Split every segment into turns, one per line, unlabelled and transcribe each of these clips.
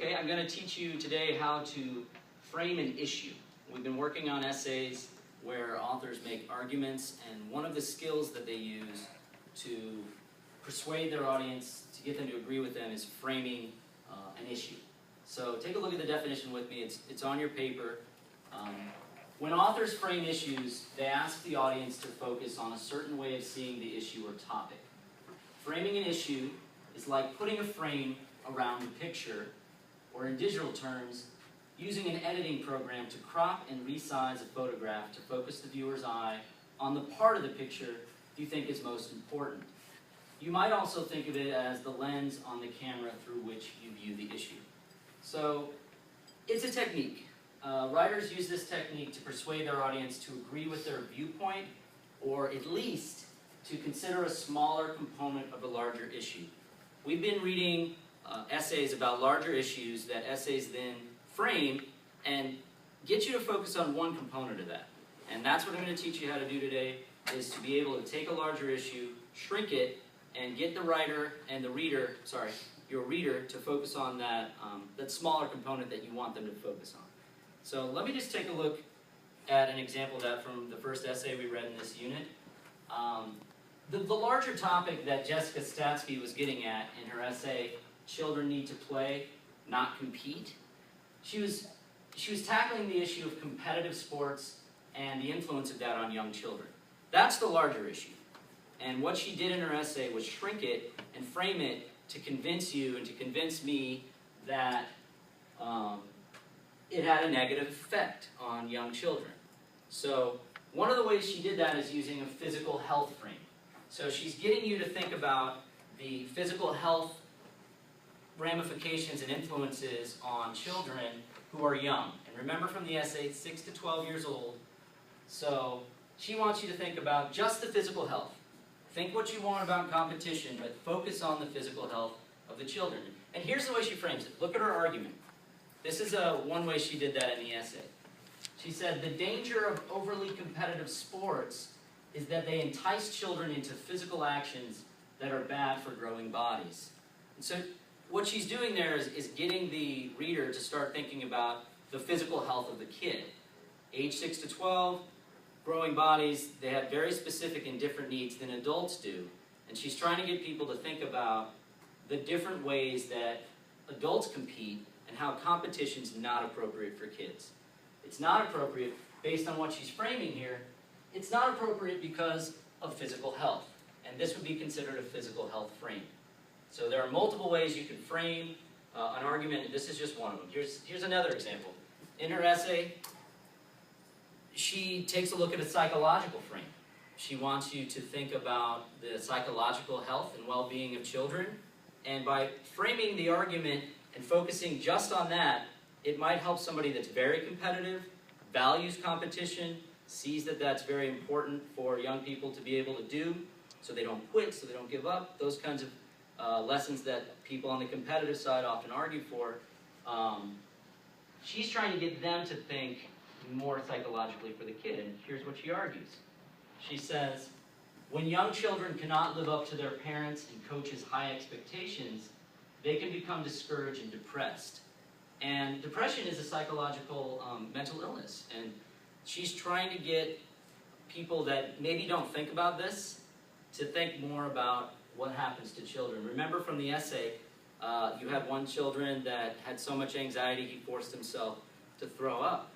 Okay, I'm going to teach you today how to frame an issue. We've been working on essays where authors make arguments, and one of the skills that they use to persuade their audience, to get them to agree with them, is framing an issue. So take a look at the definition with me. It's on your paper. When authors frame issues, they ask the audience to focus on a certain way of seeing the issue or topic. Framing an issue is like putting a frame around a picture, or in digital terms, using an editing program to crop and resize a photograph to focus the viewer's eye on the part of the picture you think is most important. You might also think of it as the lens on the camera through which you view the issue. So it's a technique. Writers use this technique to persuade their audience to agree with their viewpoint, or at least to consider a smaller component of a larger issue. We've been reading essays about larger issues that essays then frame and get you to focus on one component of that. And that's what I'm going to teach you how to do today, is to be able to take a larger issue, shrink it, and get the writer and the reader, your reader, to focus on that, that smaller component that you want them to focus on. So let me just take a look at an example of that from the first essay we read in this unit. The larger topic that Jessica Statsky was getting at in her essay, Children Need to Play, Not Compete, she was tackling the issue of competitive sports and the influence of that on young children. That's the larger issue. And what she did in her essay was shrink it and frame it to convince you and to convince me that it had a negative effect on young children. So one of the ways she did that is using a physical health frame. So she's getting you to think about the physical health ramifications and influences on children who are young. And remember from the essay, 6 to 12 years old. So she wants you to think about just the physical health. Think what you want about competition, but focus on the physical health of the children. And here's the way she frames it. Look at her argument. This is one way she did that in the essay. She said, the danger of overly competitive sports is that they entice children into physical actions that are bad for growing bodies. And so what she's doing there is getting the reader to start thinking about the physical health of the kid. Age 6 to 12, growing bodies, they have very specific and different needs than adults do. And she's trying to get people to think about the different ways that adults compete and how competition is not appropriate for kids. It's not appropriate based on what she's framing here. It's not appropriate because of physical health. And this would be considered a physical health frame. So there are multiple ways you can frame an argument, and this is just one of them. Here's another example. In her essay, she takes a look at a psychological frame. She wants you to think about the psychological health and well-being of children. And by framing the argument and focusing just on that, it might help somebody that's very competitive, values competition, sees that that's very important for young people to be able to do, so they don't quit, so they don't give up, those kinds of lessons that people on the competitive side often argue for. She's trying to get them to think more psychologically for the kid, and here's what she argues. She says, when young children cannot live up to their parents' and coaches' high expectations, they can become discouraged and depressed. And depression is a psychological mental illness, and she's trying to get people that maybe don't think about this to think more about what happens to children. Remember from the essay, you had one children that had so much anxiety he forced himself to throw up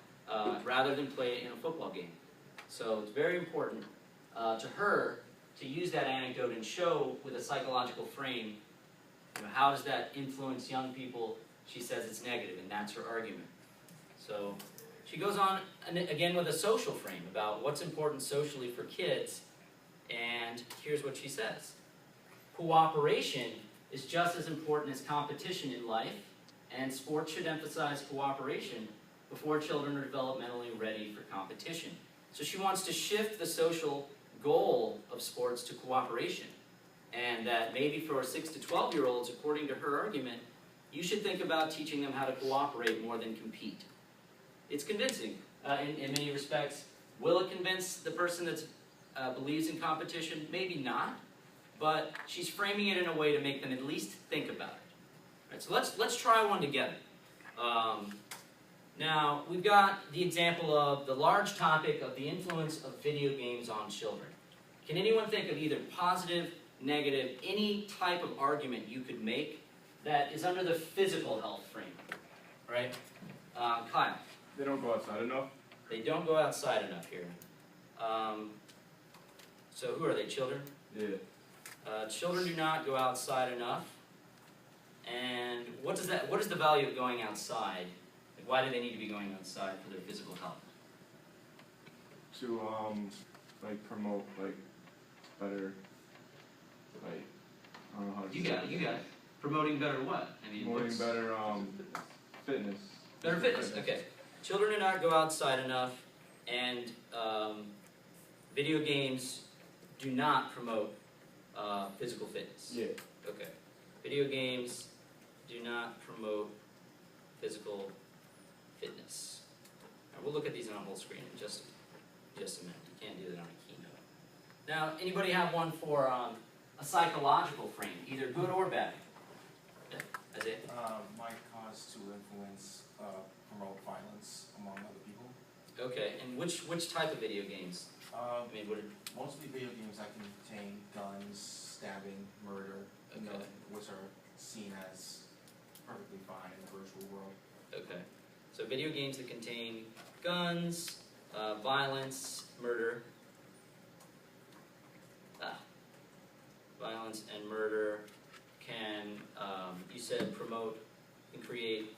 rather than play in a football game. So it's very important to her to use that anecdote and show with a psychological frame, how does that influence young people. She says it's negative, and that's her argument. So she goes on again with a social frame about what's important socially for kids, and here's what she says. Cooperation is just as important as competition in life, and sports should emphasize cooperation before children are developmentally ready for competition. So she wants to shift the social goal of sports to cooperation, and that maybe for 6 to 12-year-olds, according to her argument, you should think about teaching them how to cooperate more than compete. It's convincing in many respects. Will it convince the person that believes in competition? Maybe not, but she's framing it in a way to make them at least think about it. Right, so let's try one together. Now, we've got the example of the large topic of the influence of video games on children. Can anyone think of either positive, negative, any type of argument you could make that is under the physical health frame? Right? Kyle?
They don't go outside enough.
They don't go outside enough here. So who are they, children?
Yeah.
Children do not go outside enough. And what is the value of going outside? Like, why do they need to be going outside for their physical health?
To like promote like better, like I don't know how to
You
say
got it, you got it. Promoting better what? I mean,
promoting better fitness.
Better fitness, okay. Children do not go outside enough, and video games do not promote physical fitness.
Yeah.
Okay. Video games do not promote physical fitness. Now, we'll look at these on a whole screen in just a minute. You can't do that on a keynote. Now, anybody have one for a psychological frame, either good or bad? Yeah, that's it.
Might cause to influence, promote violence among other people.
Okay, and which type of video games? I mean,
Mostly video games that contain guns, stabbing, murder,
Okay.
Which are seen as perfectly fine in the virtual world.
Okay, so video games that contain guns, violence, murder. Violence and murder can, you said, promote and create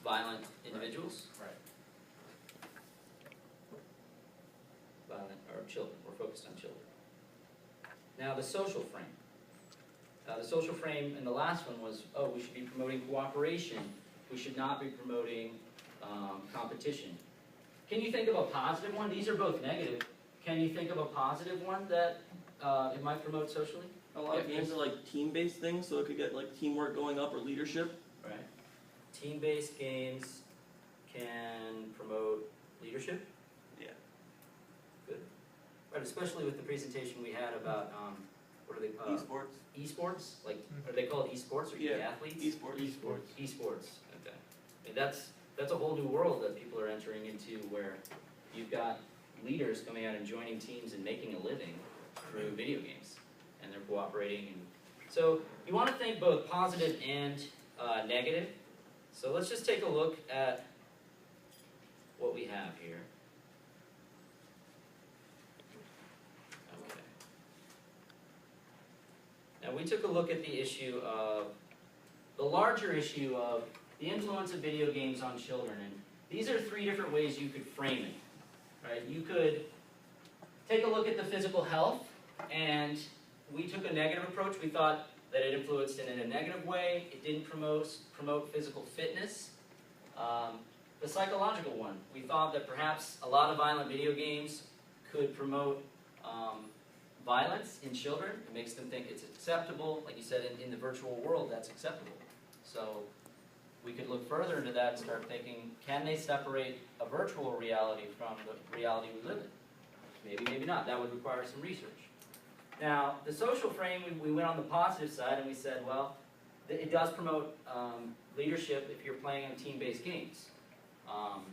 violent individuals?
Right.
Violent, or children, we're focused on children. Now the social frame. The social frame in the last one was, we should be promoting cooperation. We should not be promoting competition. Can you think of a positive one? These are both negative. Can you think of a positive one that it might promote socially?
A lot of games are like team-based things, so it could get like teamwork going up or leadership.
Right. Team-based games can promote leadership?
Yeah.
Good. Right, especially with the presentation we had about, what are they called?
Esports.
Esports? Like, are they called esports or e-athletes?
Esports.
Esports, okay. I mean, that's a whole new world that people are entering into where you've got leaders coming out and joining teams and making a living through video games. And they're cooperating. And so you want to think both positive and negative. So let's just take a look at what we have here. Okay. Now we took a look at the issue of, the larger issue of the influence of video games on children. And these are 3 different ways you could frame it. Right? You could take a look at the physical health, and we took a negative approach. We thought that it influenced it in a negative way. It didn't promote physical fitness. The psychological one, we thought that perhaps a lot of violent video games could promote violence in children. It makes them think it's acceptable. Like you said, in the virtual world, that's acceptable. So we could look further into that and start thinking, can they separate a virtual reality from the reality we live in? Maybe, maybe not. That would require some research. Now, the social frame, we went on the positive side and we said, well, it does promote leadership if you're playing on team-based games.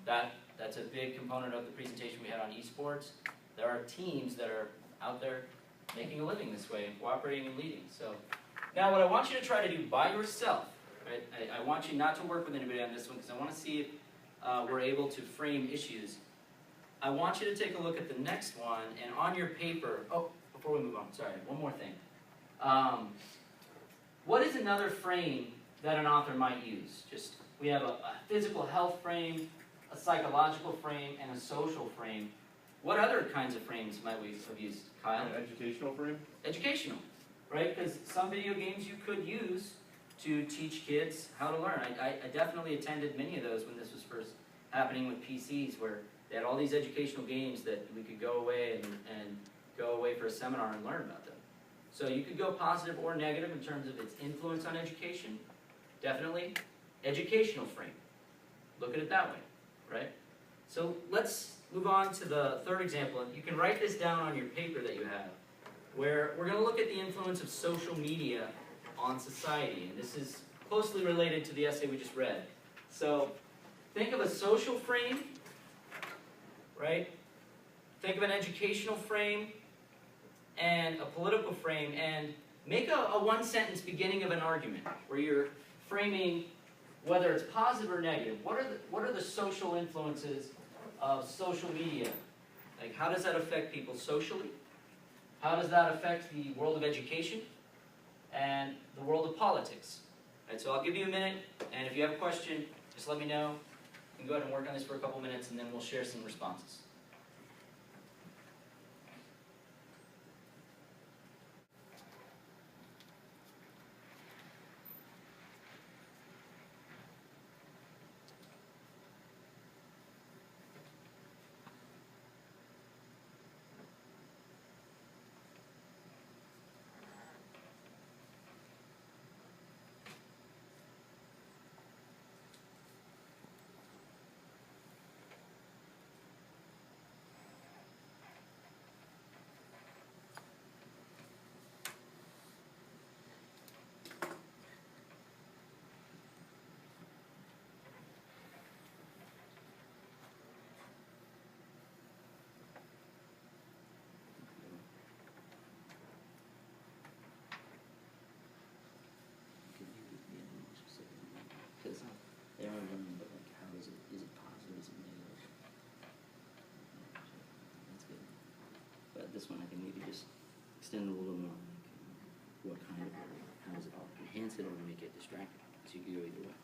That's a big component of the presentation we had on esports. There are teams that are out there making a living this way and cooperating and leading. So now what I want you to try to do by yourself, right? I want you not to work with anybody on this one because I want to see if we're able to frame issues. I want you to take a look at the next one, and on your paper, before we move on, sorry, one more thing. What is another frame that an author might use? We have a physical health frame, a psychological frame, and a social frame. What other kinds of frames might we have used, Kyle?
An educational frame?
Educational, right? Because some video games you could use to teach kids how to learn. I definitely attended many of those when this was first happening with PCs, where they had all these educational games that we could go away and go away for a seminar and learn about them. So you could go positive or negative in terms of its influence on education. Definitely educational frame. Look at it that way, right? So let's move on to the third example. You can write this down on your paper that you have, where we're going to look at the influence of social media on society. And this is closely related to the essay we just read. So think of a social frame, right? Think of an educational frame and a political frame, and make a one-sentence beginning of an argument where you're framing whether it's positive or negative. What are the social influences of social media? Like, how does that affect people socially? How does that affect the world of education and the world of politics? Right, so I'll give you a minute, and if you have a question, just let me know. You can go ahead and work on this for a couple minutes, and then we'll share some responses. Because they are learning, but like, how is it positive, is it negative? That's good. But this one I can maybe just extend a little more, like, what kind of learning, how does it enhance it or make it distracting? So you can go either way.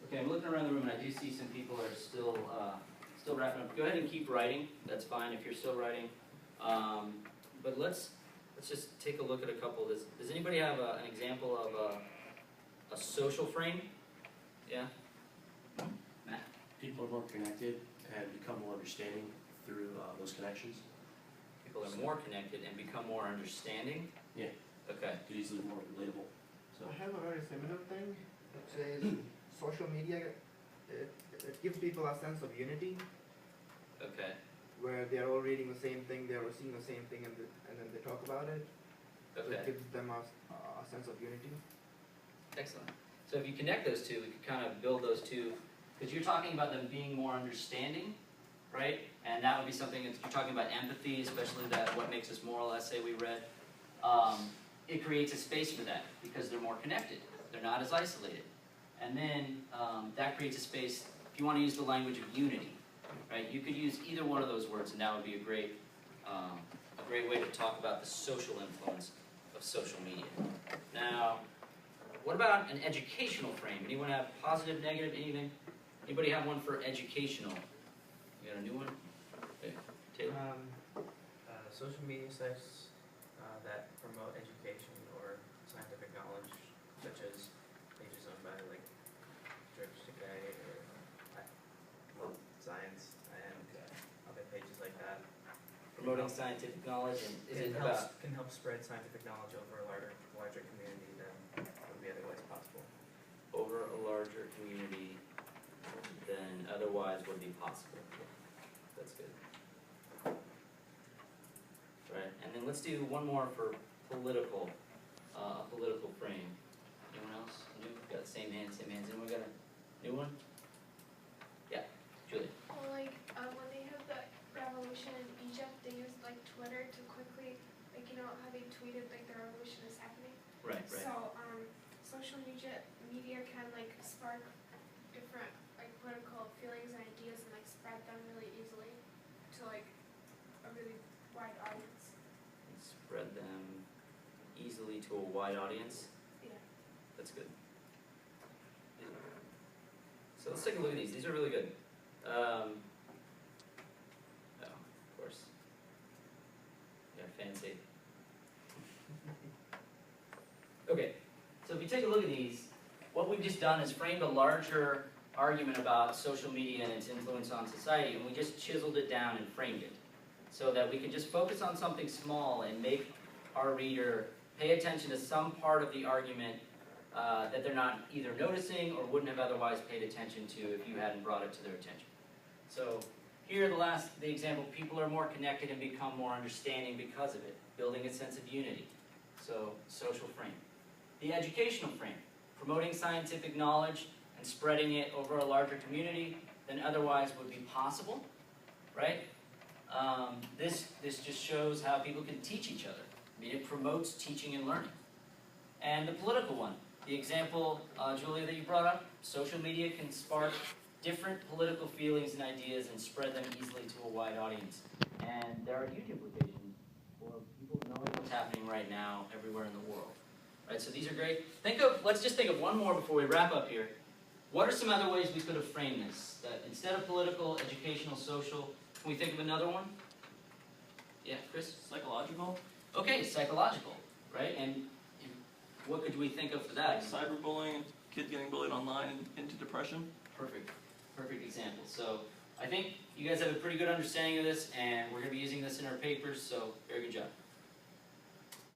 Okay, I'm looking around the room and I do see some people are still wrapping up. Go ahead and keep writing. That's fine if you're still writing. But let's just take a look at a couple. Does anybody have an example of a social frame? Yeah? Matt?
People are more connected and become more understanding through those connections.
People are more connected and become more understanding?
Yeah.
Okay.
Could easily be more relatable. So
I have a very similar thing that says social media, it gives people a sense of unity
Okay.
where they're all reading the same thing, they're all seeing the same thing, and then they talk about it. So it
Okay.
gives them a sense of unity.
Excellent. So if you connect those two, we could kind of build those two, because you're talking about them being more understanding, right? And that would be something that you're talking about empathy, especially that What Makes Us Moral essay we read. It creates a space for that because they're more connected. They're not as isolated. And then that creates a space, if you want to use the language of unity, right? You could use either one of those words and that would be a great way to talk about the social influence of social media. Now, what about an educational frame? Anyone have positive, negative, anything? Anybody have one for educational? You got a new one? Okay, Taylor?
Social media sites that promote education or scientific knowledge, such as pages owned by like Church Decay or Science and other pages like that.
Promoting scientific knowledge, and is it about
can help spread scientific knowledge over a larger community than would be otherwise possible.
over a larger community than otherwise would be possible? That's good. Right, and then let's do one more for political, political frame. Anyone else? New? Got the same hands, Anyone got a new one? Yeah, Julie.
Well, like, when they have the revolution in Egypt, they used, like, Twitter to quickly, like, you know, how they tweeted, like, the revolution is happening.
Right.
So, social media can, like, spark different, like, to like a really wide audience.
And spread them easily to a wide audience.
Yeah.
That's good. So let's take a look at these. These are really good. Oh, of course. Yeah, fancy. Okay, so if you take a look at these, what we've just done is framed a larger argument about social media and its influence on society, and we just chiseled it down and framed it, so that we can just focus on something small and make our reader pay attention to some part of the argument that they're not either noticing or wouldn't have otherwise paid attention to if you hadn't brought it to their attention. So here, the example, people are more connected and become more understanding because of it, building a sense of unity. So, social frame. The educational frame, promoting scientific knowledge and spreading it over a larger community than otherwise would be possible, right? This just shows how people can teach each other. I mean, it promotes teaching and learning. And the political one, the example, Julia, that you brought up, social media can spark different political feelings and ideas and spread them easily to a wide audience. And there are huge implications for people knowing what's happening right now everywhere in the world. Right, so these are great. Let's just think of one more before we wrap up here. What are some other ways we could have framed this? That instead of political, educational, social, can we think of another one? Yeah, Chris?
Psychological,
Okay, psychological, right? And what could we think of for that?
cyberbullying, kids getting bullied online and into depression.
Perfect example. So I think you guys have a pretty good understanding of this, and we're going to be using this in our papers, so very good job.